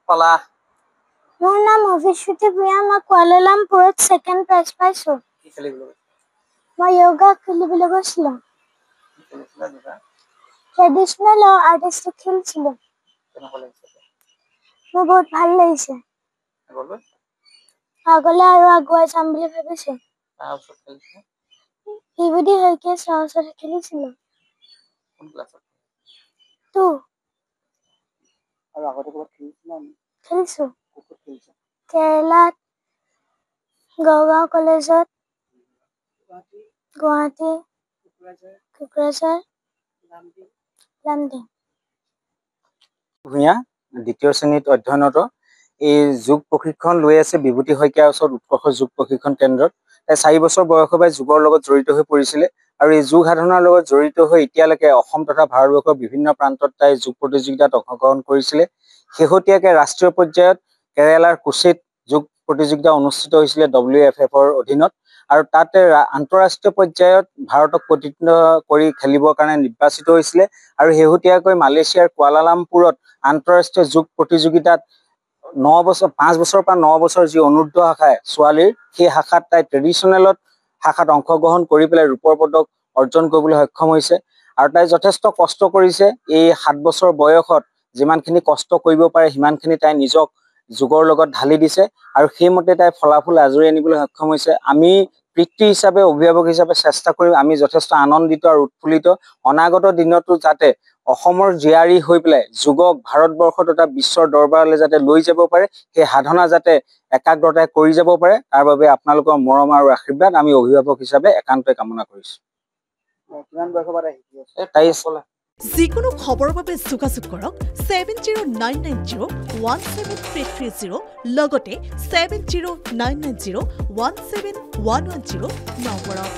পালা? মোৰ নাম অভিশ্ৰুতি ভূঞা। মই কুৱালালামপুৰত ছেকেণ্ড প্ৰাইজ পাইছো। কি খেলিবলৈ? মই য়োগা খেলিবলৈ গৈছিলো। খেলিছিলা দুটা? ট্ৰেডিশ্যনেল আৰু আৰ্টিষ্টিক খেলিছিলো। কেনেকুৱা লাগিছে? মোৰ বহুত ভাল লাগিছে। আগলৈ? আগলৈ আৰু আগুৱাই যাম বুলি ভাবিছো। তাৰ ওচৰত খেলিছিলা? বিভূতি শইকীয়া ছাৰৰ ওচৰত খেলিছিলো। কোন ক্লাছত? 2 আৰু আগতে ক'ৰবাত খেলিছিলা নি? খেলিছো। ক'ত খেলিছা? কেৰেলাত, গড়গাঁও কলেজত, গুৱাহাটী, কোকৰাঝাৰ, লামডিং। ভূঞা দ্বিতীয় শ্ৰেণীত অধ্যয়নৰত। এই যোগ প্ৰশিক্ষণ লৈ আছে বিভূতি শইকীয়াৰ ওচৰত উৎকৰ্ষ যোগ প্ৰশিক্ষণ কেন্দ্ৰত। 4 বছৰ বয়সৰ পৰাই যোগৰ লগত জড়িত হৈ পৰিছিলে আৰু এই যোগ সাধনাৰ লগত জড়িত হৈ এতিয়ালৈকে অসম তথা ভাৰতবৰ্ষৰ বিভিন্ন প্ৰান্তত তাই যোগ প্ৰতিযোগিতাত অংশগ্ৰহণ কৰিছিলে। শেহতীয়াকৈ ৰাষ্ট্ৰীয় পৰ্যায়ত কেৰেলাৰ কোচিত যোগ প্ৰতিযোগিতা অনুষ্ঠিত হৈছিলে WFFৰ অধীনত আৰু তাতে আন্তঃৰাষ্ট্ৰীয় পৰ্যায়ত ভাৰতক প্ৰতিনিধিত্ব কৰি খেলিবৰ কাৰণে নিৰ্বাচিত হৈছিলে আৰু শেহতীয়াকৈ মালয়েছিয়াৰ কুৱালালামপুৰত আন্তঃৰাষ্ট্ৰীয় যোগ প্ৰতিযোগিতাত 5 বছৰৰ পৰা 9 বছৰ যি অনূৰ্ধ্ব শাখাই ছোৱালীৰ সেই শাখাত তাই ট্ৰেডিশ্যনেলত শাখাত অংশগ্ৰহণ কৰি পেলাই ৰূপৰ পদক অৰ্জন কৰিবলৈ সক্ষম হৈছে আৰু তাই যথেষ্ট কষ্ট কৰিছে। এই 7 বছৰ বয়সত যিমানখিনি কষ্ট কৰিব পাৰে সিমানখিনি তাই নিজক যোগৰ লগত ঢালি দিছে আৰু সেইমতে তাই ফলাফল আজৰি আনিবলৈ সক্ষম হৈছে। আমি পিতৃ হিচাপে অভিভাৱক হিচাপে চেষ্টা কৰিম, আমি যথেষ্ট আনন্দিত আৰু উৎফুল্লিত অনাগত দিনতো যাতে অসমৰ জীয়াৰী হৈ পেলাই যোগক ভাৰতবৰ্ষ তথা বিশ্বৰ দৰবাৰলৈ যাতে লৈ যাব পাৰে, সেই সাধনা যাতে একাগ্ৰতাৰে কৰি যাব পাৰে তাৰ বাবে আপোনালোকৰ মৰম আৰু আশীৰ্বাদ আমি অভিভাৱক হিচাপে একান্তই কামনা কৰিছো। কিমান বয়সৰ পৰা শিকি আছে? তাই যিকোনো খবৰৰ বাবে যোগাযোগ কৰক 7099017330 লগতে 7099017110 নম্বৰত।